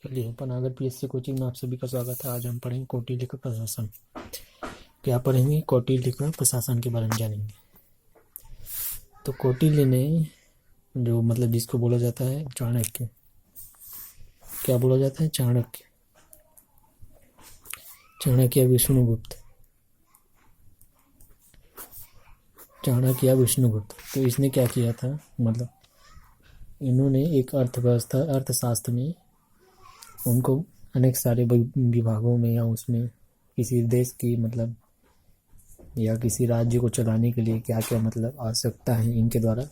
चलिए, Panagar PSC coaching में आप सभी का स्वागत है। आज हम पढ़ेंगे कौटिल्य का प्रशासन। क्या पढ़ेंगे? कौटिल्य का प्रशासन के बारे में जानेंगे। तो कौटिल्य ने जो मतलब जिसको बोला जाता है चाणक्य, क्या बोला जाता है? चाणक्य, चाणक्य विष्णुगुप्त, चाणक्य विष्णुगुप्त। तो इसने क्या किया था, मतलब इन्होंने एक अर्थव्यवस्था अर्थशास्त्र में उनको अनेक सारे विभागों में या उसमें किसी देश की मतलब या किसी राज्य को चलाने के लिए क्या क्या मतलब आवश्यकता है, इनके द्वारा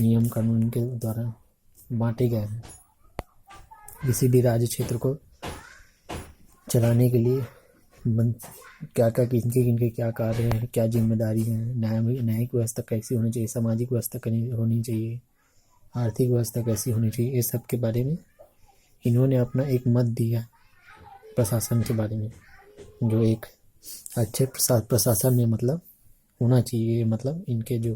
नियम कानून इनके द्वारा बांटे गए हैं। किसी भी राज्य क्षेत्र को चलाने के लिए क्या क्या किनके किनके क्या कार्य है, क्या जिम्मेदारी है, न्यायिक व्यवस्था कैसी होनी चाहिए, सामाजिक व्यवस्था होनी चाहिए, आर्थिक व्यवस्था कैसी होनी चाहिए, ये सब के बारे में इन्होंने अपना एक मत दिया प्रशासन के बारे में, जो एक अच्छे प्रशासन में मतलब होना चाहिए। मतलब इनके जो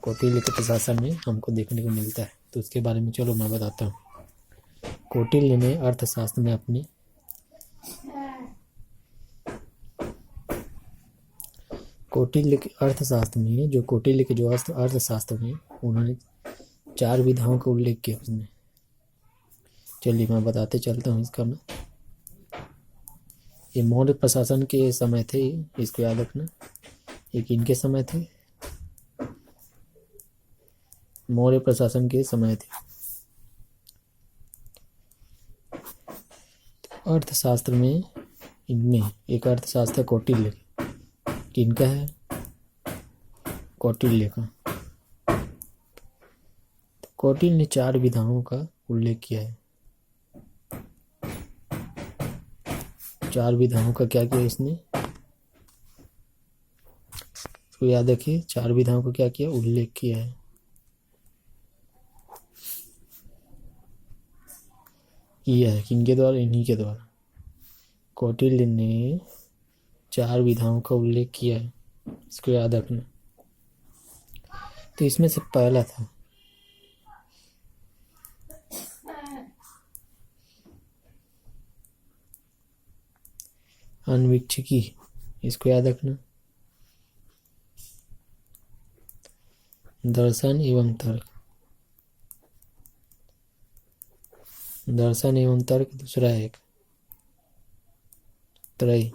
कौटिल्य के प्रशासन में हमको देखने को मिलता है। तो उसके बारे में चलो मैं बताता हूँ। कौटिल्य ने अर्थशास्त्र में अपने कौटिल्य के अर्थशास्त्र में जो कौटिल्य के जो अर्थशास्त्र में उन्होंने 4 विधाओं का उल्लेख किया उसने। चलिए मैं बताते चलता हूँ इसका मैं। ये मौर्य प्रशासन के समय थे, इसको याद रखना। एक इनके समय थे, मौर्य प्रशासन के समय थे। अर्थशास्त्र में इनमें एक अर्थशास्त्र कौटिल्य, किनका है? कौटिल्य का। कौटिल्य ने 4 विधाओं का उल्लेख किया है। 4 विधाओं का क्या किया इसने, तो याद रखिए 4 विधाओं का क्या किया, उल्लेख किया है। किया है किनके द्वारा? इन्हीं के द्वारा। कौटिल्य ने 4 विधाओं का उल्लेख किया है, इसको याद रखना। तो इसमें से पहला था अन्वीक्षिकी, इसको याद रखना। दर्शन एवं तर्क, दर्शन एवं तर्क। दूसरा है एक त्रय,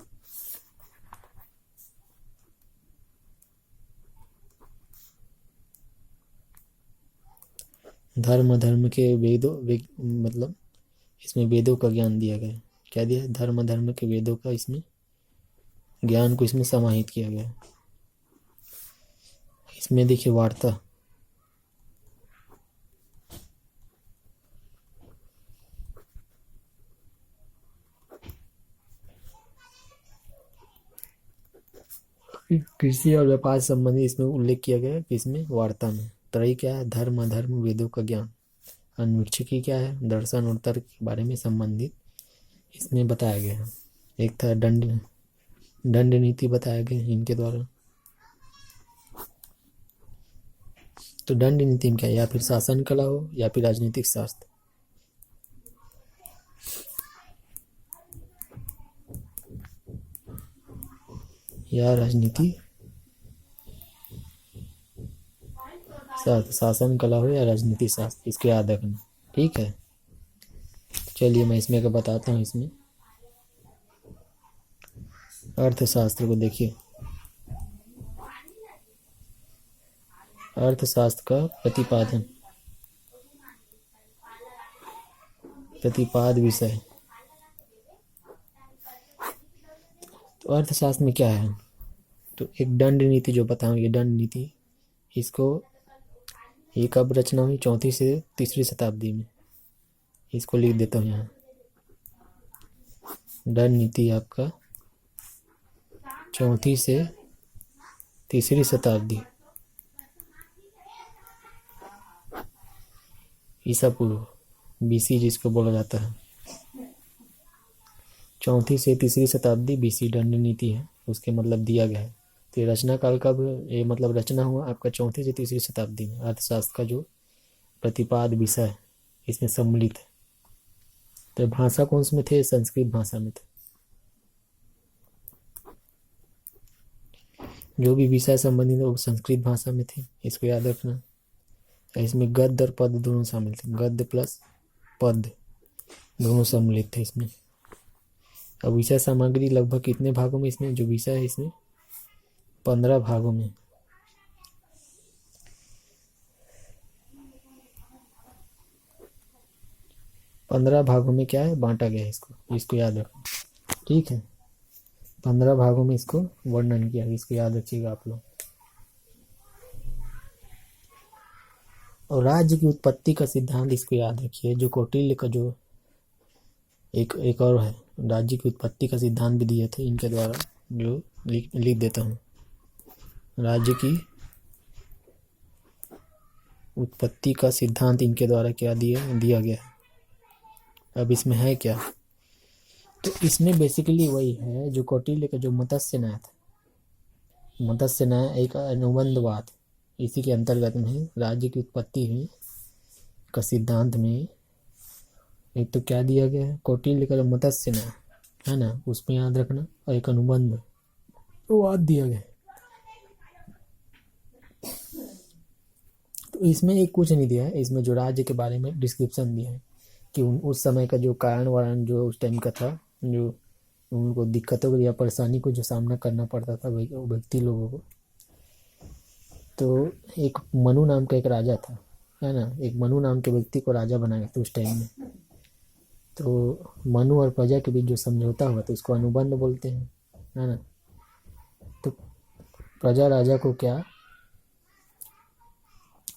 धर्म के वेदों मतलब इसमें वेदों का ज्ञान दिया गया। क्या दिया? धर्म के वेदों का इसमें ज्ञान को इसमें समाहित किया गया। इसमें देखिए वार्ता, कृषि और व्यापार संबंधी इसमें उल्लेख किया गया कि इसमें वार्ता में। त्रय क्या है? धर्म अधर्म वेदों का ज्ञान। अन्वीक्षिकी क्या है? दर्शन और तर्क के बारे में संबंधित इसमें बताया गया है। एक था दंड नीति बताया गया इनके द्वारा। तो दंड नीति में क्या है? या फिर शासन कला हो या फिर राजनीतिक शास्त्र, या राजनीति शास्त्र, शासन कला हो या राजनीति शास्त्र, इसको याद रखना। ठीक है, चलिए मैं इसमें का बताता हूँ। इसमें अर्थशास्त्र को देखिए, अर्थशास्त्र का प्रतिपाद विषय। तो अर्थशास्त्र में क्या है? तो एक दंड नीति जो बताऊँ, ये दंड नीति, इसको ये कब रचना हुई? 4वीं से 3री शताब्दी में। इसको लिख देता हूँ यहाँ। दंड नीति आपका 4वीं से 3री शताब्दी ईसा पूर्व, बीसी जिसको बोला जाता है। 4वीं से 3री शताब्दी बीसी दंड नीति है, उसके मतलब दिया गया है। तो ये रचना काल कब, ये मतलब रचना हुआ आपका 4वीं से 3री शताब्दी में। अर्थशास्त्र का जो प्रतिपाद विषय इसमें सम्मिलित है। तो भाषा कौन से में थे? संस्कृत भाषा में थे। जो भी विषय संबंधित है वो संस्कृत भाषा में थे, इसको याद रखना। इसमें गद्य और पद दोनों शामिल थे, गद्य प्लस पद दोनों सम्मिलित थे इसमें। अब विषय सामग्री लगभग कितने भागों में इसमें जो विषय है इसमें 15 भागों में। पंद्रह भागों में क्या है बांटा गया है इसको याद रखो। ठीक है, 15 भागों में इसको वर्णन किया है, इसको याद रखिएगा आप लोग। और राज्य की उत्पत्ति का सिद्धांत इसको याद रखिए, जो कौटिल्य का जो एक और है, राज्य की उत्पत्ति का सिद्धांत भी दिए थे इनके द्वारा, जो लिख देता हूँ। राज्य की उत्पत्ति का सिद्धांत इनके द्वारा क्या दिया गया है। अब इसमें है क्या, तो इसमें बेसिकली वही है जो कौटिल्य का जो मत्स्य न्याय था। मत्स्य न्याय एक अनुबंधवाद, इसी के अंतर्गत में राज्य की उत्पत्ति में का सिद्धांत में एक तो क्या दिया गया है, कौटिल्य का जो मत्स्य न्याय है ना, उसमें याद रखना, और एक अनुबंध वाद दिया गया। तो इसमें एक कुछ नहीं दिया है, इसमें जो राज्य के बारे में डिस्क्रिप्शन दिया है कि उस समय का जो कारण वारण जो उस टाइम का था, जो उनको दिक्कतों या परेशानी को जो सामना करना पड़ता था व्यक्ति लोगों को। तो एक मनु नाम का एक राजा था, है ना, एक मनु नाम के व्यक्ति को राजा बनाया था उस टाइम में। तो मनु और प्रजा के बीच जो समझौता हुआ तो उसको अनुबंध बोलते हैं, है ना। तो प्रजा राजा को क्या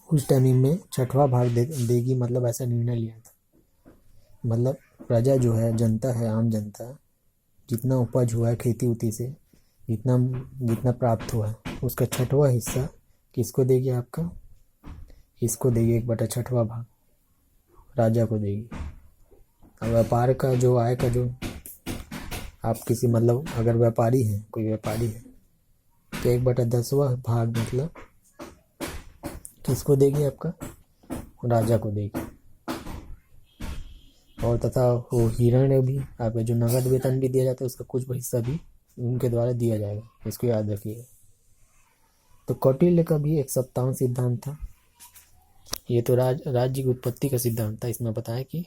उस टाइम में 6वां भाग देगी, मतलब ऐसा निर्णय लिया था। मतलब प्रजा जो है, जनता है, आम जनता, जितना उपज हुआ है खेती उती से, जितना प्राप्त हुआ है उसका 6वां हिस्सा किसको देगी? आपका इसको देगी, 1/6वां भाग राजा को देगी। और व्यापार का जो आय का जो आप किसी मतलब अगर व्यापारी है, कोई व्यापारी है, तो 1/10वां भाग मतलब किसको देगी? आपका राजा को देगी। और तथा वो हिरण भी, आपका जो नगद वेतन भी दिया जाता है उसका कुछ हिस्सा भी उनके द्वारा दिया जाएगा, इसको याद रखिएगा। तो कौटिल्य का भी एक सप्तांग सिद्धांत था। ये तो राज्य की उत्पत्ति का सिद्धांत था। इसमें बताया कि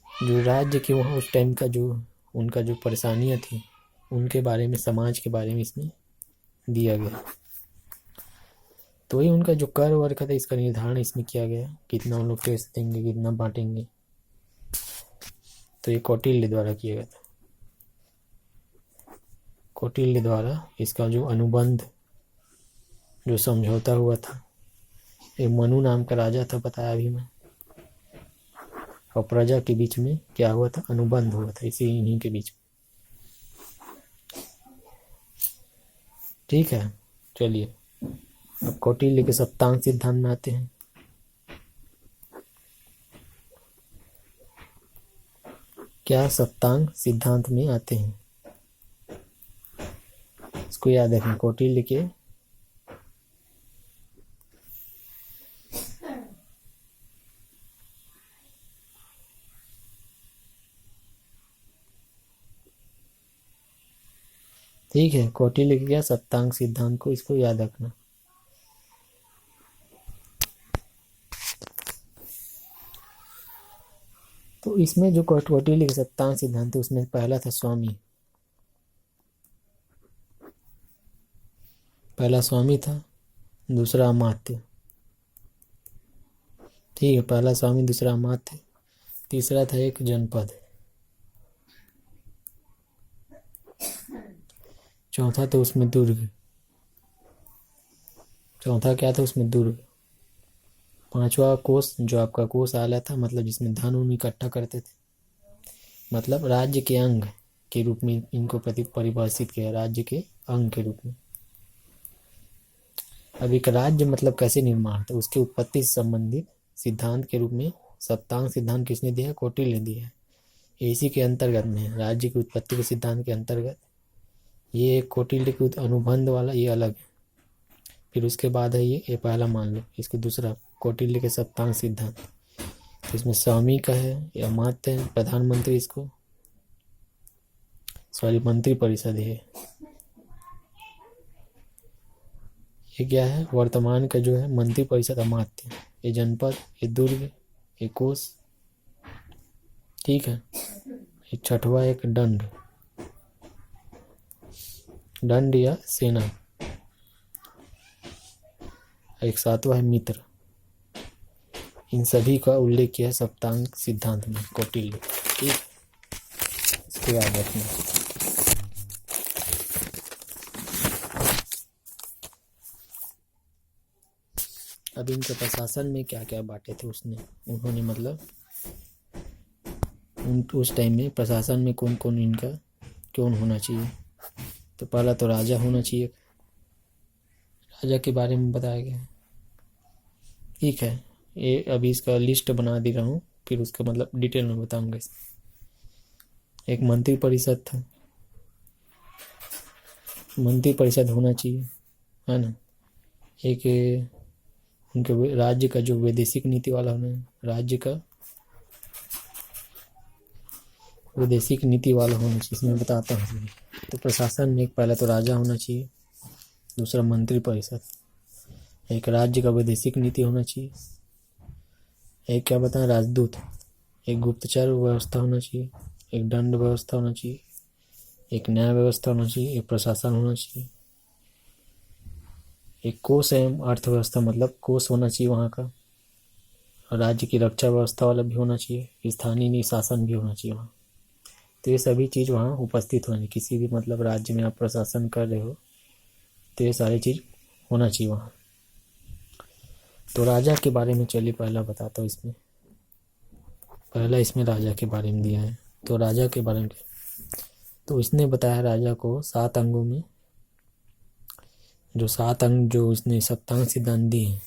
जो राज्य के वहाँ उस टाइम का जो उनका जो परेशानियाँ थी उनके बारे में, समाज के बारे में इसमें दिया गया। तो ये उनका जो कर वर्ग था इसका निर्धारण इसमें किया गया, कितना उन लोग टैक्स देंगे, कितना बांटेंगे, तो ये कौटिल्य द्वारा किया गया था। कौटिल्य द्वारा इसका जो अनुबंध जो समझौता हुआ था, एक मनु नाम का राजा था बताया अभी मैं, और प्रजा के बीच में क्या हुआ था? अनुबंध हुआ था, इन्हीं के बीच में। ठीक है, चलिए अब कौटिल्य के सप्तांग सिद्धांत में आते हैं। क्या सप्तांग सिद्धांत में आते हैं, इसको याद रखें। कौटिल्य के ठीक है, कौटिल्य के क्या सप्तांग सिद्धांत को, इसको याद रखना। तो इसमें जो कौटिल्य के सप्तांग सिद्धांत है उसमें पहला था स्वामी। पहला स्वामी था, दूसरा अमात्य। ठीक है, पहला स्वामी, दूसरा अमात्य, तीसरा था एक जनपद, चौथा तो उसमें दुर्ग। चौथा क्या था उसमें? दुर्ग। पांचवा कोष, जो आपका कोष आला था, मतलब जिसमें धन उन इकट्ठा करते थे, मतलब राज्य के अंग के रूप में इनको परिभाषित किया, राज्य के अंग के रूप में। अब एक राज्य मतलब कैसे निर्माण था, उसके उत्पत्ति से संबंधित सिद्धांत के रूप में सप्तांग सिद्धांत किसने दिया? कौटिल्य ने दिया है। इसी के अंतर्गत में राज्य की उत्पत्ति के सिद्धांत के अंतर्गत ये कौटिल्य के अनुबंध वाला ये अलग है, फिर उसके बाद है ये पहला मान लो, इसको दूसरा कौटिल्य के सप्तांग सिद्धांत। तो इसमें स्वामी का है या अमात्य है, प्रधानमंत्री इसको, सॉरी मंत्री परिषद है। ये क्या है, वर्तमान का जो है मंत्री परिषद अमात्य, ये जनपद, ये दुर्ग, ये कोष, ठीक है। ये छठवा एक दंड, दंड या सेना। एक सातवां है मित्र। इन सभी का उल्लेख किया है सप्तांग सिद्धांत में, कौटिल्य, ठीक। इसको याद रखना। अब इनके प्रशासन में क्या क्या बांटे थे उन्होंने मतलब उस टाइम में प्रशासन में कौन कौन इनका कौन होना चाहिए। तो पहला तो राजा होना चाहिए, राजा के बारे में बताया गया है, ठीक है। ये अभी इसका लिस्ट बना दे रहा हूँ, फिर उसका मतलब डिटेल में बताऊंगा। एक मंत्री परिषद था, मंत्री परिषद होना चाहिए, है ना। एक उनके राज्य का जो वैदेशिक नीति वाला होना है, राज्य का वैदेशिक नीति वाला होना चाहिए, इसमें बताता हूँ। तो प्रशासन में एक पहला तो राजा होना चाहिए, दूसरा मंत्री परिषद, एक राज्य का वैदेशिक नीति होना चाहिए, एक क्या बताएं राजदूत, एक गुप्तचर व्यवस्था होना चाहिए, एक दंड व्यवस्था होना चाहिए, एक न्याय व्यवस्था होना चाहिए, एक प्रशासन होना चाहिए, एक कोष एवं अर्थव्यवस्था, मतलब कोष होना चाहिए वहाँ का, और राज्य की रक्षा व्यवस्था वाला भी होना चाहिए, स्थानीय शासन भी होना चाहिए वहाँ। तो ये सभी चीज़ वहाँ उपस्थित होनी, किसी भी मतलब राज्य में आप प्रशासन कर रहे हो तो ये सारी चीज़ होना चाहिए वहाँ। तो राजा के बारे में चलिए पहला बताता हूँ। इसमें पहला इसमें राजा के बारे में दिया है। तो राजा के बारे में तो इसने बताया राजा को 7 अंगों में, जो 7 अंग जो इसने सप्तांग सिद्धांत दिए हैं,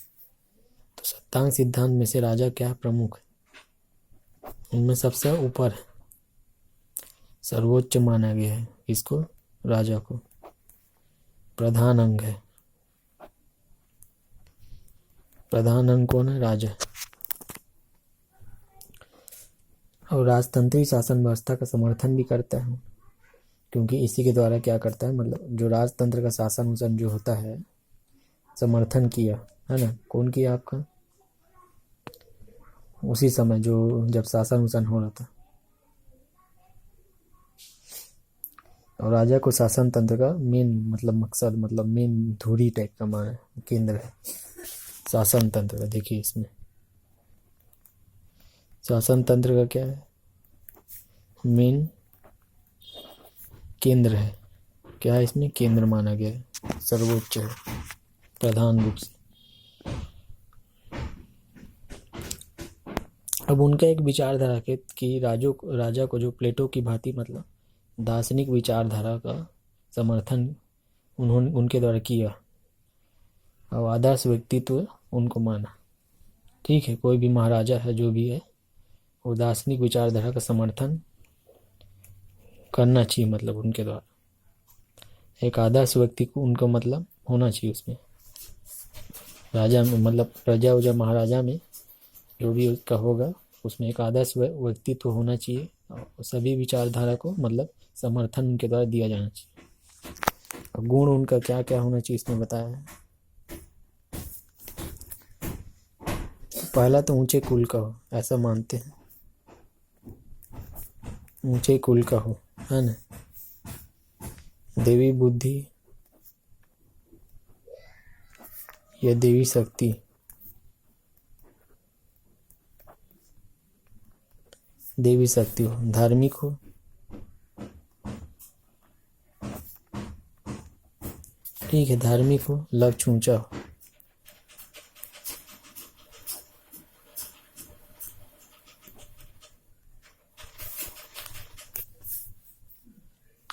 तो सप्तांग सिद्धांत में से राजा क्या प्रमुख है, उनमें सबसे ऊपर है, सर्वोच्च माना गया है इसको, राजा को प्रधान अंग है। प्रधान अंग कौन है, राजा। और राजतंत्री शासन व्यवस्था का समर्थन भी करता है, क्योंकि इसी के द्वारा क्या करता है, मतलब जो राजतंत्र का शासन जो होता है, समर्थन किया है ना, कौन किया आपका, उसी समय जो जब शासन हो रहा था। और राजा को शासन तंत्र का मेन मतलब मकसद, मतलब मेन धुरी टाइप का मान केंद्र है शासन तंत्र का। देखिए इसमें शासन तंत्र का क्या है, मेन केंद्र है, क्या है इसमें केंद्र माना गया है, सर्वोच्च है प्रधान रूप से। अब उनका एक विचारधारा के कि राजा को जो प्लेटो की भांति मतलब दार्शनिक विचारधारा का समर्थन उनके द्वारा किया, और आदर्श व्यक्तित्व उनको माना, ठीक है। कोई भी महाराजा है जो भी है, वो दार्शनिक विचारधारा का समर्थन करना चाहिए, मतलब उनके द्वारा एक आदर्श व्यक्ति को उनको मतलब होना चाहिए उसमें, राजा में मतलब प्रजा उजा महाराजा में जो भी उसका होगा, उसमें एक आदर्श व्यक्तित्व होना चाहिए, और सभी विचारधारा को मतलब समर्थन उनके द्वारा दिया जाना चाहिए। और गुण उनका क्या क्या होना चाहिए इसमें बताया है। पहला तो ऊंचे कुल का हो, ऐसा मानते हैं, ऊंचे कुल का हो, है ना। देवी बुद्धि या देवी शक्ति, देवी शक्ति हो, धार्मिक हो, ठीक है, धार्मिक हो, लक्ष्य ऊंचा हो,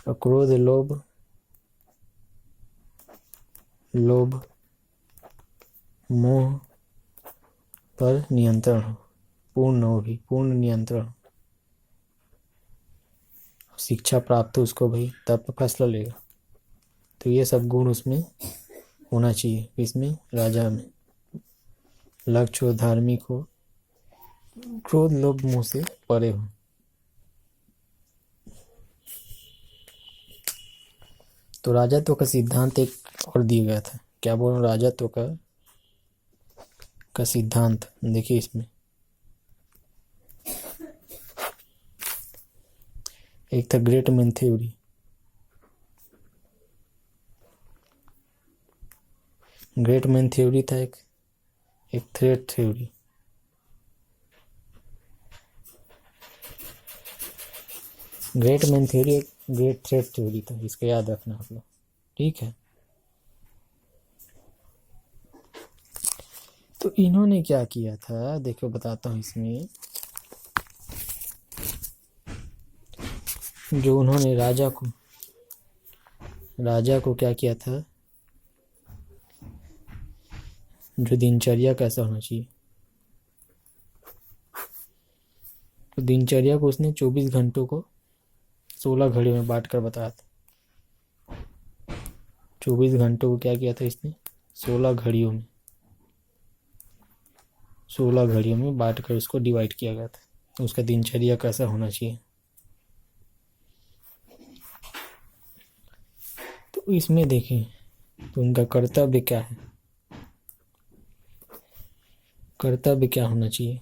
और क्रोध लोभ मोह पर नियंत्रण हो, पूर्ण हो, भी पूर्ण नियंत्रण हो, शिक्षा प्राप्त हो उसको भाई, तब फैसला लेगा। तो ये सब गुण उसमें होना चाहिए, इसमें राजा में। लक्ष्य हो, धार्मिक हो, क्रोध लोभ मोह से परे हो। तो राजत्व का सिद्धांत एक और दिया गया था, क्या बोल रहा हूँ, राजत्व का सिद्धांत देखिए इसमें। एक था great man theory, great man theory था एक thread theory. Great man theory एक ग्रेट थ्रेड थ्योरी था, इसको याद रखना आप लोग, ठीक है। तो इन्होंने क्या किया था देखो, बताता हूँ इसमें। जो उन्होंने राजा को क्या किया था, जो दिनचर्या कैसा होना चाहिए, तो दिनचर्या को उसने 24 घंटों को 16 घड़ियों में बांट कर बताया था। 24 घंटों को क्या किया था इसने, 16 घड़ियों में बांट कर उसको डिवाइड किया गया था। तो उसका दिनचर्या कैसा होना चाहिए, तो इसमें देखें तो उनका कर्तव्य क्या है, कर्तव्य क्या होना चाहिए।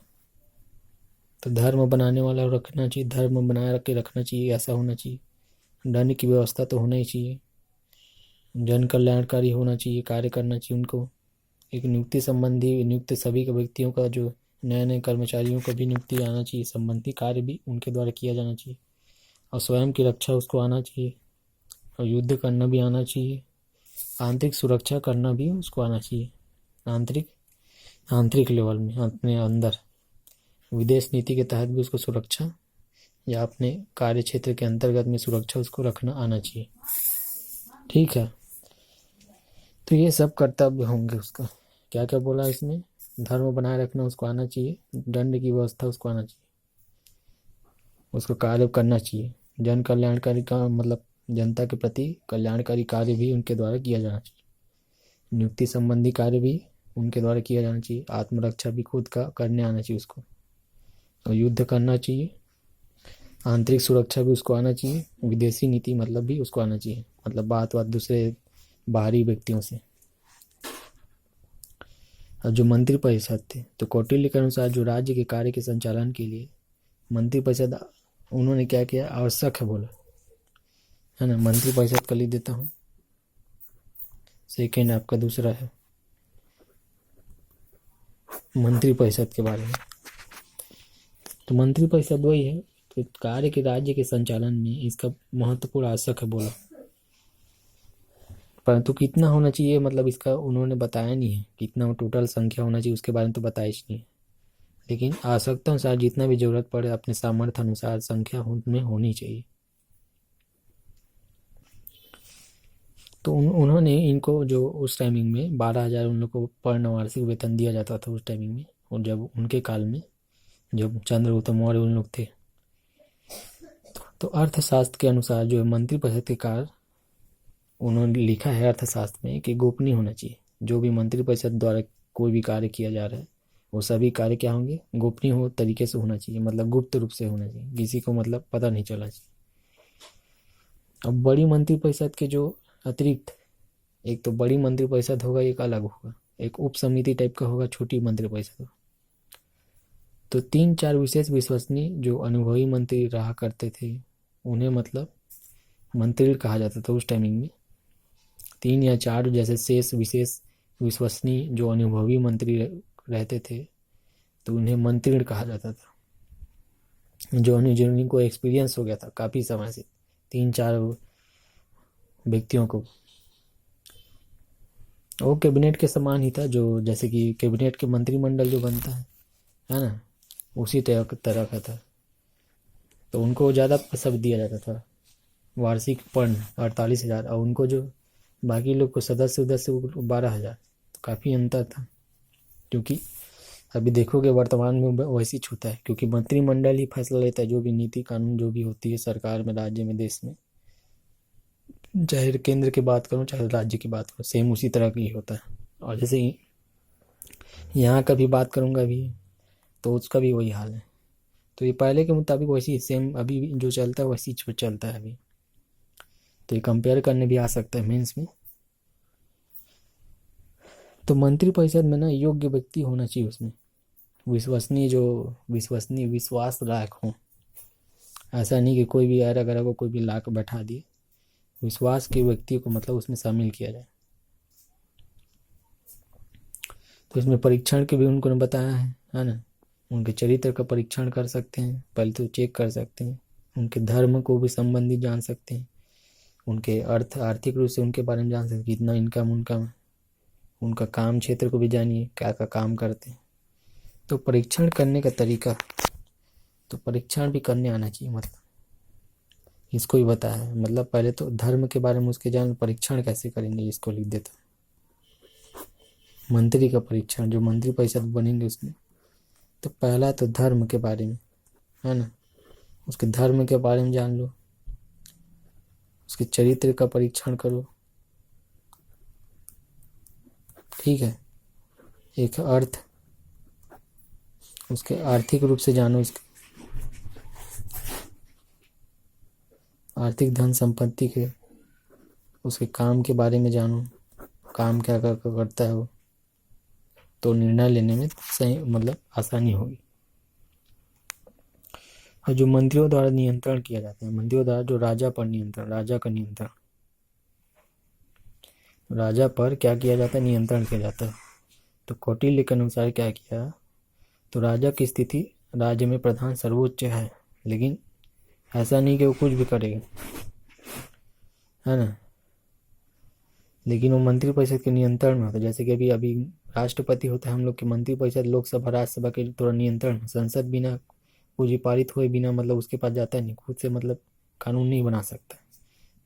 तो धर्म बनाने वाला रखना चाहिए, धर्म बनाए रख के रखना चाहिए, ऐसा होना चाहिए। दंड की व्यवस्था तो होना ही चाहिए, जन कल्याणकारी होना चाहिए, कार्य करना चाहिए उनको। एक नियुक्ति संबंधी, नियुक्त सभी के व्यक्तियों का, जो नए नए कर्मचारियों को भी नियुक्ति आना चाहिए, संबंधी कार्य भी उनके द्वारा किया जाना चाहिए। और स्वयं की रक्षा उसको आना चाहिए, और युद्ध करना भी आना चाहिए, आंतरिक सुरक्षा करना भी उसको आना चाहिए। आंतरिक लेवल में अपने अंदर, विदेश नीति के तहत भी उसको सुरक्षा, या अपने कार्य क्षेत्र के अंतर्गत में सुरक्षा उसको रखना आना चाहिए, ठीक है। तो ये सब कर्तव्य होंगे उसका। क्या क्या बोला इसमें, धर्म बनाए रखना उसको आना चाहिए, दंड की व्यवस्था उसको आना चाहिए, उसको कार्य करना चाहिए, जन कल्याणकारी का मतलब जनता के प्रति कल्याणकारी कार्य भी उनके द्वारा किया जाना चाहिए, नियुक्ति संबंधी कार्य भी उनके द्वारा किया जाना चाहिए, आत्मरक्षा भी खुद का करने आना चाहिए उसको, और युद्ध करना चाहिए, आंतरिक सुरक्षा भी उसको आना चाहिए, विदेशी नीति मतलब भी उसको आना चाहिए, मतलब बात दूसरे बाहरी व्यक्तियों से। और जो मंत्री परिषद थे, तो कौटिल्य के अनुसार जो राज्य के कार्य के संचालन के लिए मंत्री परिषद, उन्होंने क्या किया, आवश्यक है बोला, है ना। मंत्री परिषद का लिख देता हूँ, सेकेंड आपका दूसरा है मंत्री परिषद के बारे में। तो मंत्री परिषद वही है, तो कार्य के राज्य के संचालन में इसका महत्वपूर्ण आवश्यक है बोला, परंतु कितना होना चाहिए मतलब इसका उन्होंने बताया नहीं है, कितना टोटल संख्या होना चाहिए उसके बारे में तो बताया ही नहीं है, लेकिन आवश्यकता अनुसार जितना भी जरूरत पड़े अपने सामर्थ्य अनुसार संख्या उनमें होनी चाहिए। तो उन्होंने इनको जो उस टाइमिंग में 12,000 उन लोग को पर वार्षिक वेतन दिया जाता था उस टाइमिंग में, और जब उनके काल में जब चंद्रगुप्त मौर्य उन लोग थे, तो अर्थशास्त्र के अनुसार जो मंत्री परिषद के कार्य उन्होंने लिखा है अर्थशास्त्र में कि गोपनीय होना चाहिए। जो भी मंत्री परिषद द्वारा कोई भी कार्य किया जा रहा है वो सभी कार्य क्या होंगे, गोपनीय हो तरीके से होना चाहिए, मतलब गुप्त रूप से होना चाहिए, किसी को मतलब पता नहीं चलना चाहिए। अब बड़ी मंत्री परिषद के जो अतिरिक्त, एक तो बड़ी मंत्री परिषद होगा, एक अलग होगा, एक उप समिति टाइप का होगा, छोटी मंत्री परिषद होगा। तो 3-4 विशेष विश्वसनीय जो अनुभवी मंत्री रहा करते थे उन्हें मतलब मंत्री कहा जाता था उस टाइमिंग में। 3 या 4 जैसे शेष विशेष विश्वसनीय जो अनुभवी मंत्री रहते थे तो उन्हें मंत्री कहा जाता था, जो जिनको एक्सपीरियंस हो गया था काफ़ी समय से, 3-4 व्यक्तियों को। वो कैबिनेट के समान ही था, जो जैसे कि कैबिनेट के मंत्रिमंडल जो बनता है ना, उसी तरह का था। तो उनको ज़्यादा सब दिया जाता था, वार्षिक पर्ण 48,000, और उनको जो बाकी लोग को सदस्य 12,000। तो काफ़ी अंतर था, क्योंकि अभी देखोगे वर्तमान में वैसी छूता है, क्योंकि मंत्रिमंडल ही फैसला लेता है जो भी नीति कानून जो भी होती है सरकार में, राज्य में, देश में, चाहे केंद्र की बात करूँ चाहे राज्य की बात करूँ, सेम उसी तरह की होता है। और जैसे यहाँ का भी बात करूँगा अभी, तो उसका भी वही हाल है। तो ये पहले के मुताबिक वैसी सेम अभी भी जो चलता है वैसी चलता है अभी। तो ये कंपेयर करने भी आ सकता है मेंस में। तो मंत्रिपरिषद में ना योग्य व्यक्ति होना चाहिए उसमें, विश्वसनीय विश्वास लायक हो। ऐसा नहीं कि कोई भी ऐरा गैरा को कोई भी ला कर बैठा दिए, विश्वास के व्यक्ति को मतलब उसमें शामिल किया जाए। तो इसमें परीक्षण के भी उनको ने बताया है ना। उनके चरित्र का परीक्षण कर सकते हैं, पहले तो चेक कर सकते हैं, उनके धर्म को भी संबंधित जान सकते हैं, उनके आर्थिक रूप से उनके बारे में जान सकते हैं, कितना इनकम उनका काम क्षेत्र को भी जानिए, क्या क्या काम करते हैं। तो परीक्षण करने का तरीका, तो परीक्षण भी करने आना चाहिए, मतलब इसको ही बताया है। मतलब पहले तो धर्म के बारे में उसके जान, परीक्षण कैसे करेंगे इसको लिख देता। मंत्री का परीक्षण, जो मंत्री परिषद बनेंगे उसमें, तो पहला तो धर्म के बारे में है ना, उसके धर्म के बारे में जान लो, उसके चरित्र का परीक्षण करो, ठीक है। एक अर्थ, उसके आर्थिक रूप से जानो, उसके आर्थिक धन संपत्ति के, उसके काम के बारे में जानो, काम क्या करता है वो, तो निर्णय लेने में सही मतलब आसानी होगी। और जो मंत्रियों द्वारा नियंत्रण किया जाता है, मंत्रियों द्वारा जो राजा पर नियंत्रण, राजा का नियंत्रण, राजा पर क्या किया जाता है, नियंत्रण किया जाता है। तो कौटिल्य के अनुसार क्या किया, तो राजा की स्थिति राज्य में प्रधान सर्वोच्च है, लेकिन ऐसा नहीं कि वो कुछ भी करेगा, है ना, लेकिन वो मंत्री परिषद के नियंत्रण में होता है। जैसे कि अभी राष्ट्रपति होता है हम लोग के, मंत्री परिषद लोकसभा राज्यसभा के थोड़ा नियंत्रण, संसद बिना कुछ पारित हुए बिना मतलब उसके पास जाता है नहीं, खुद से मतलब कानून नहीं बना सकता।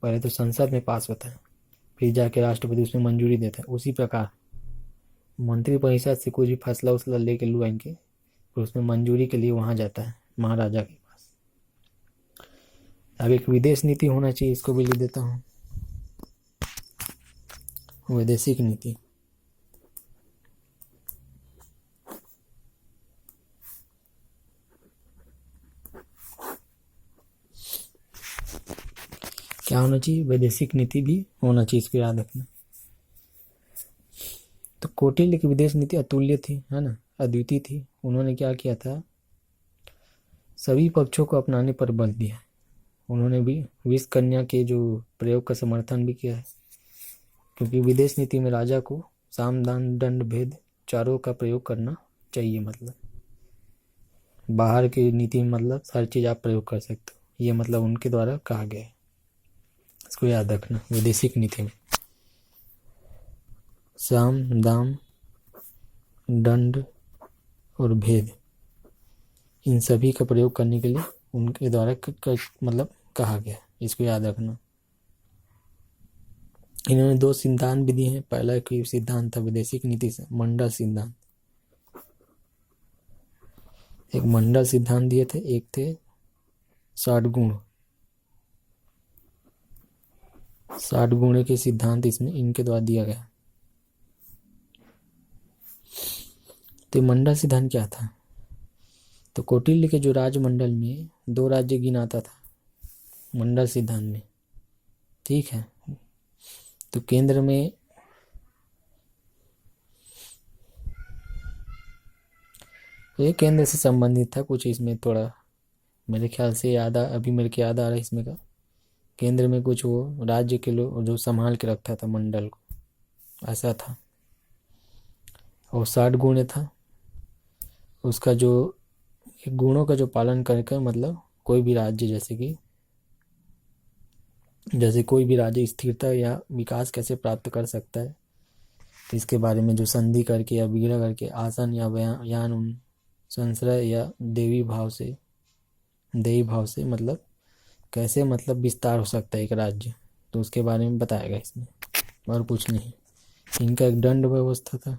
पहले तो संसद में पास होता है, फिर जाके राष्ट्रपति उसमें मंजूरी देता है। उसी प्रकार मंत्री परिषद से कुछ भी फैसला उसला लेके लो इनके, फिर उसमें मंजूरी के लिए वहाँ जाता है महाराजा के पास। अब एक विदेश नीति होना चाहिए, इसको भी लिख देता हूँ, वैदेशिक नीति। क्या होना चाहिए, वैदेशिक नीति भी होना चाहिए, इसको याद रखना। तो कौटिल्य की विदेश नीति अतुल्य थी, है ना, अद्वितीय थी। उन्होंने क्या किया था, सभी पक्षों को अपनाने पर बल दिया। उन्होंने भी विष कन्या के जो प्रयोग का समर्थन भी किया है, क्योंकि विदेश नीति में राजा को साम दान दंड भेद चारों का प्रयोग करना चाहिए। मतलब बाहर की नीति में मतलब हर चीज़ आप प्रयोग कर सकते हो, ये मतलब उनके द्वारा कहा गया है, इसको याद रखना। वैदेशिक नीति में साम दाम दंड और भेद, इन सभी का प्रयोग करने के लिए उनके द्वारा मतलब कहा गया, इसको याद रखना। इन्होंने 2 सिद्धांत भी दिए हैं। पहला एक सिद्धांत था वैदेशिक नीति से, मंडल सिद्धांत, एक मंडल सिद्धांत दिए थे, एक थे 60 गुण, 60 गुण के सिद्धांत इसमें इनके द्वारा दिया गया। तो मंडल सिद्धांत क्या था, तो कौटिल्य के जो राजमंडल में 2 राज्य गिनाता था मंडल सिद्धांत में, ठीक है। तो केंद्र में ये केंद्र से संबंधित था कुछ, इसमें थोड़ा मेरे ख्याल से अभी मेरे को याद आ रहा है इसमें का, केंद्र में कुछ वो राज्य के लोग जो संभाल के रखता था मंडल को, ऐसा था। और 60 गुण था, उसका जो गुणों का जो पालन करके मतलब कोई भी राज्य, जैसे कोई भी राज्य स्थिरता या विकास कैसे प्राप्त कर सकता है, इसके बारे में जो संधि करके या विग्रह करके, आसन या यान, संश्रय या देवी भाव से मतलब कैसे मतलब विस्तार हो सकता है एक राज्य, तो उसके बारे में बताएगा इसमें, और कुछ नहीं। इनका एक दंड व्यवस्था था,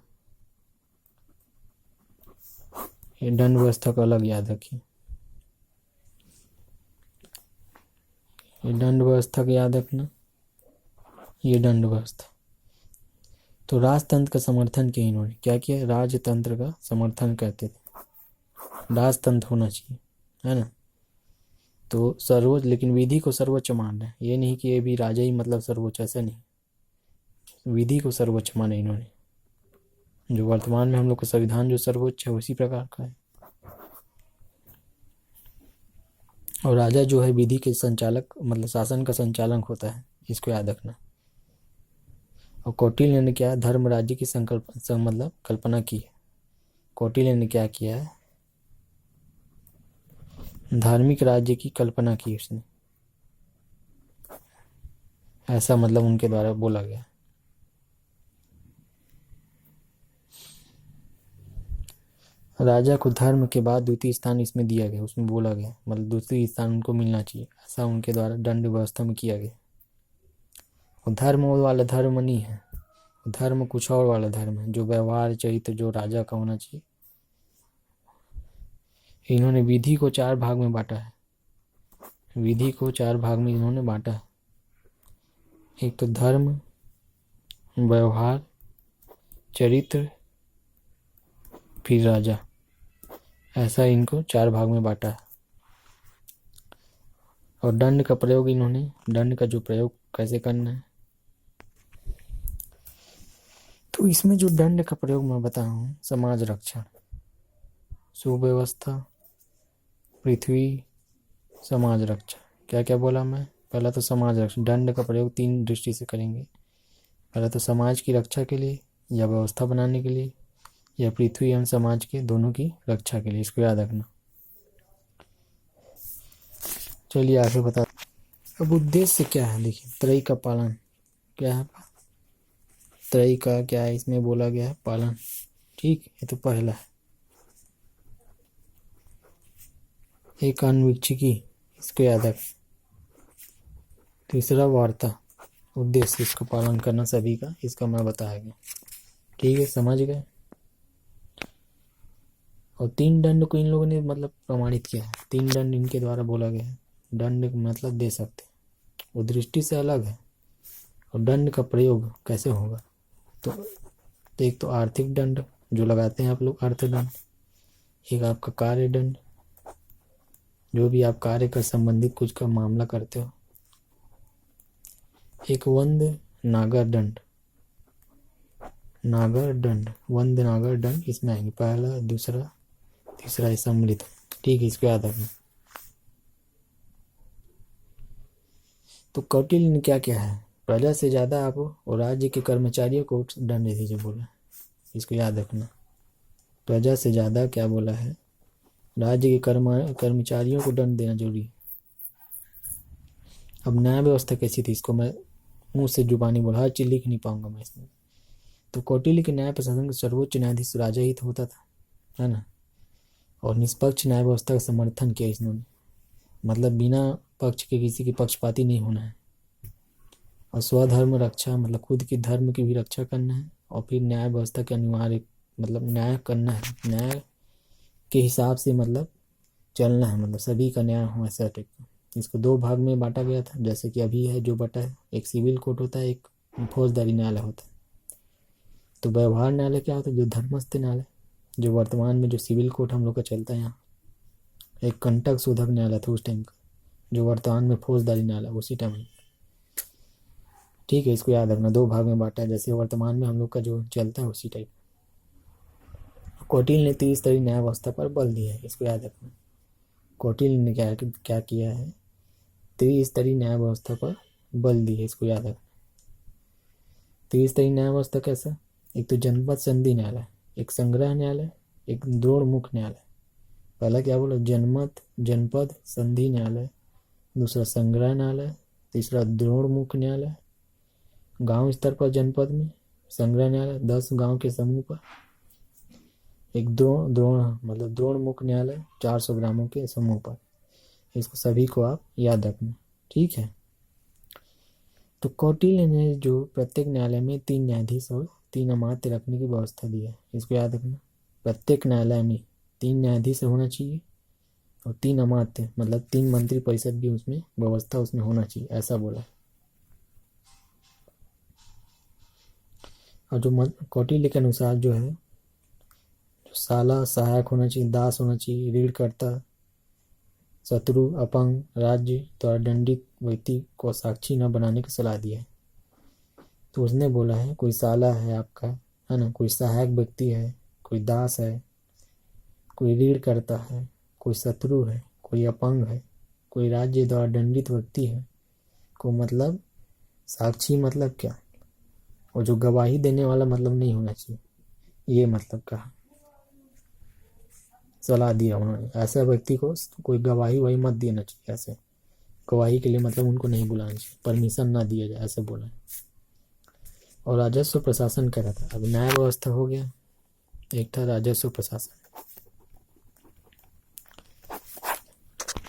ये दंड व्यवस्था को अलग याद रखिए, ये दंड व्यवस्था को याद रखना, ये दंड व्यवस्था। तो राजतंत्र का समर्थन किया इन्होंने, क्या किया, राजतंत्र का समर्थन करते थे। राजतंत्र होना चाहिए, है ना। तो सर्वोच्च, लेकिन विधि को सर्वोच्च मान रहे हैं, ये नहीं कि ये भी राजा ही मतलब सर्वोच्च, ऐसा नहीं, विधि को सर्वोच्च माने इन्होंने। जो वर्तमान में हम लोग का संविधान जो सर्वोच्च है उसी प्रकार का है। और राजा जो है विधि के संचालक मतलब शासन का संचालक होता है, इसको याद रखना। और कौटिल्य ने क्या धर्म राज्य की मतलब कल्पना की है। कौटिल्य ने क्या किया है, धार्मिक राज्य की कल्पना की उसने, ऐसा मतलब उनके द्वारा बोला गया। राजा को धर्म के बाद द्वितीय स्थान इसमें दिया गया, उसमें बोला गया मतलब दूसरी स्थान उनको मिलना चाहिए, ऐसा उनके द्वारा दंड व्यवस्था में किया गया। और धर्म वाला धर्म नहीं है, धर्म कुछ और वाला धर्म है, जो व्यवहार चरित्र जो राजा का होना चाहिए। इन्होंने विधि को 4 भाग में बांटा है, विधि को 4 भाग में इन्होंने बांटा है। एक तो धर्म, व्यवहार, चरित्र, फिर राजा, ऐसा इनको 4 भाग में बांटा है। और दंड का प्रयोग इन्होंने, दंड का जो प्रयोग कैसे करना है, तो इसमें जो दंड का प्रयोग मैं बता रहा हूँ, समाज रक्षण, सुव्यवस्था, पृथ्वी, समाज रक्षा। क्या क्या बोला मैं, पहला तो समाज रक्षा, दंड का प्रयोग 3 दृष्टि से करेंगे। पहला तो समाज की रक्षा के लिए या व्यवस्था बनाने के लिए, या पृथ्वी एवं समाज के दोनों की रक्षा के लिए, इसको याद रखना। चलिए आगे बता। अब उद्देश्य क्या है, देखिए त्रयी का पालन क्या है, त्रयी का क्या है इसमें बोला गया है, पालन। ठीक, ये तो पहला है। एक अन्वीक्षिकी, इसको याद रख। तीसरा वार्ता, उद्देश्य इसका पालन करना सभी का, इसका मैं बताएगा। ठीक है, समझ गए। और 3 दंड को इन लोगों ने मतलब प्रमाणित किया है, 3 दंड इनके द्वारा बोला गया है। दंड मतलब दे सकते, वो दृष्टि से अलग है। और दंड का प्रयोग कैसे होगा, तो एक तो आर्थिक दंड जो लगाते हैं आप लोग, अर्थदंड। एक आपका कार्य दंड, जो भी आप कार्य कर संबंधित कुछ का मामला करते हो। एक वंद नागर दंड, नागर दंड, वंद नागर दंड इसमें आएंगे, पहला दूसरा तीसरा सम्मिलित। ठीक है, इसको याद रखना। तो कौटिल्य ने क्या किया है, प्रजा से ज्यादा आप और राज्य के कर्मचारियों को दंड दीजिए बोला, इसको याद रखना। प्रजा से ज्यादा क्या बोला है, राज्य के कर्मचारियों को दंड देना जरूरी है। अब न्याय व्यवस्था कैसी थी, इसको मैं मुंह से जुबानी बोला, हर चीज लिख नहीं पाऊंगा मैं इसमें। तो कौटिल्य के न्याय प्रशासन का सर्वोच्च न्यायाधीश राजा ही तो होता था, है ना। और निष्पक्ष न्याय व्यवस्था का समर्थन किया इन्होंने, मतलब बिना पक्ष के किसी की पक्षपाती नहीं होना है। और स्वधर्म रक्षा मतलब खुद की धर्म की भी रक्षा करना है। और फिर न्याय व्यवस्था के अनिवार्य मतलब न्याय करना है, न्याय के हिसाब से मतलब चलना है, मतलब सभी का न्याय हो ऐसा टाइप का। इसको 2 भाग में बांटा गया था, जैसे कि अभी है जो बटा है, एक सिविल कोर्ट होता है, एक फौजदारी न्यायालय होता है। तो व्यवहार न्यायालय क्या होता है, जो धर्मस्थ न्यायालय, जो वर्तमान में जो सिविल कोर्ट हम लोग का चलता है यहाँ। एक कंटक शोधक न्यायालय था उस टाइम का, जो वर्तमान में फौजदारी न्यायालय उसी टाइम। ठीक है, इसको याद रखना, 2 भाग में बांटा है, जैसे वर्तमान में हम लोग का जो चलता है उसी टाइप। कौटिल्य ने त्रिस्तरीय न्याय व्यवस्था पर बल दिया है, इसको याद रखना। कौटिल्य ने क्या किया है, त्रिस्तरीय न्याय व्यवस्था पर बल दी है, इसको याद रखना। त्रिस्तरीय न्याय व्यवस्था कैसा, एक तो जनपद संधि न्यायालय, एक संग्रह न्यायालय, एक द्रोणमुख न्यायालय। पहला क्या बोला, जनपद संधि न्यायालय, दूसरा संग्रह न्यायालय, तीसरा द्रोणमुख न्यायालय। गांव स्तर पर जनपद में संग्रह न्यायालय 10 गांव के समूह पर। एक द्रोणमुख न्यायालय 400 ग्रामों के समूह पर। इसको सभी को आप याद रखना, ठीक है। तो कौटिल्य ने जो प्रत्येक न्यायालय में 3 न्यायाधीश और 3 अमात्य रखने की व्यवस्था दी है, इसको याद रखना। प्रत्येक न्यायालय में 3 न्यायाधीश होना चाहिए और 3 अमात्य मतलब 3 मंत्री परिषद भी उसमें व्यवस्था उसमें होना चाहिए, ऐसा बोला। और जो कौटिल्य के अनुसार जो है, साला सहायक होना चाहिए, दास होना चाहिए, ऋणकर्ता, शत्रु, अपंग, राज्य द्वारा दंडित व्यक्ति को साक्षी न बनाने की सलाह दी है। तो उसने बोला है कोई साला है आपका, है ना, कोई सहायक व्यक्ति है, कोई दास है, कोई ऋण करता है, कोई शत्रु है, कोई अपंग है, कोई राज्य द्वारा दंडित व्यक्ति है, को मतलब साक्षी मतलब क्या, और जो गवाही देने वाला मतलब नहीं होना चाहिए, ये मतलब कहा, सलाह दिया उन्होंने। ऐसा व्यक्ति को कोई गवाही वही मत देना चाहिए, ऐसे गवाही के लिए मतलब उनको नहीं बुलाना चाहिए, परमिशन ना दिया जाए, ऐसे बोला। और राजस्व प्रशासन क्या रहता है, अब न्याय व्यवस्था हो गया, एक था राजस्व प्रशासन।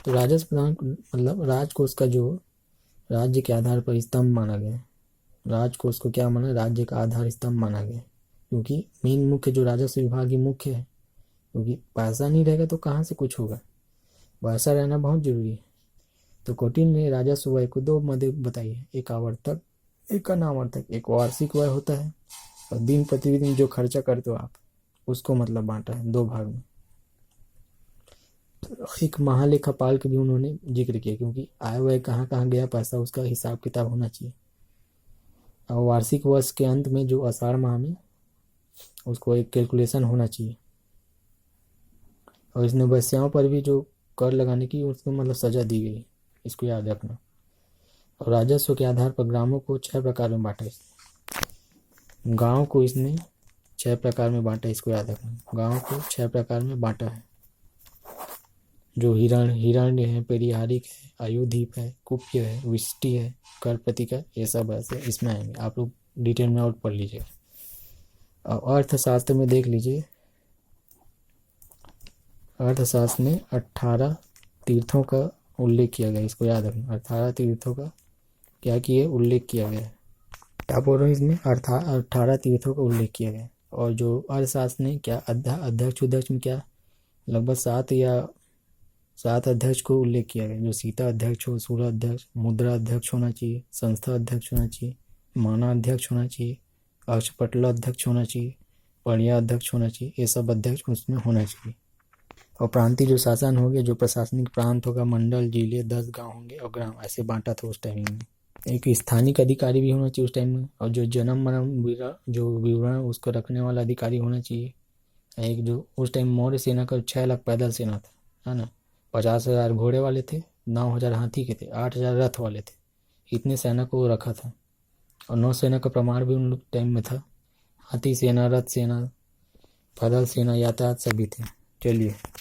तो राजस्व प्रशासन मतलब राजकोष का जो राज्य के आधार पर स्तंभ माना गया, राजकोष को क्या माना, राज्य का आधार स्तंभ माना गया, क्योंकि मेन मुख्य जो राजस्व विभाग ही मुख्य है, क्योंकि पैसा नहीं रहेगा तो कहाँ से कुछ होगा, पैसा रहना बहुत जरूरी है। तो कौटिल्य ने राजस्व व्यय को दो मद बताई है, एक आवर्तक, एक अनावर्तक। एक वार्षिक व्यय होता है और दिन प्रतिदिन जो खर्चा करते हो आप, उसको मतलब बांटा है दो भाग में। एक महालेखापाल के भी उन्होंने जिक्र किया, क्योंकि आय व्यय कहाँ कहाँ गया पैसा, उसका हिसाब किताब होना चाहिए। और वार्षिक वर्ष के अंत में जो आषाढ़ माह में, उसको एक कैलकुलेशन होना चाहिए। और इसने वैश्याओं पर भी जो कर लगाने की उसको मतलब सजा दी गई, इसको याद रखना। और राजस्व के आधार पर ग्रामों को 6 प्रकार में बांटा इसने, गांव को इसने 6 प्रकार में बांटा, इसको याद रखना। गांव को 6 प्रकार में बांटा है, जो हिरण्य है, पेरिहारिक है, आयुधीप है, कुप्य है, विष्टि है, कर प्रतिका, ये सब ऐसे इसमें आएंगे, आप लोग डिटेल में और पढ़ लीजिए। और अर्थशास्त्र में देख लीजिए, अर्थशास्त्र में 18 तीर्थों का उल्लेख किया गया, इसको याद रखना। 18 तीर्थों का क्या किए उल्लेख किया गया है, क्या बोल रहे हैं इसमें, 18 तीर्थों का उल्लेख किया गया। और जो अर्थशास्त्र ने क्या अध्यक्ष में क्या लगभग 7 अध्यक्ष को उल्लेख किया गया, जो सीता अध्यक्ष हो, सूर्य अध्यक्ष, मुद्रा अध्यक्ष होना चाहिए, संस्था अध्यक्ष होना चाहिए, माना अध्यक्ष होना चाहिए, अक्षपटल अध्यक्ष होना चाहिए, पणिया अध्यक्ष होना चाहिए, ये सब अध्यक्ष उसमें होना चाहिए। और प्रांतीय जो शासन हो गया, जो प्रशासनिक प्रांत होगा, मंडल, जिले, 10 गांव होंगे और ग्राम, ऐसे बांटा था उस टाइम में। एक स्थानिक अधिकारी भी होना चाहिए उस टाइम में, और जो जन्म मरण जो विवरण उसको रखने वाला अधिकारी होना चाहिए। एक जो उस टाइम मौर्य सेना का 6 लाख पैदल सेना था, है ना, 50,000 घोड़े वाले थे, 9,000 हाथी के थे, 8,000 रथ वाले थे, इतने सेना को रखा था। और नौसेना का प्रमाण भी उन टाइम में था, हाथी सेना, रथ सेना, पैदल सेना, यातायात सभी थे। चलिए।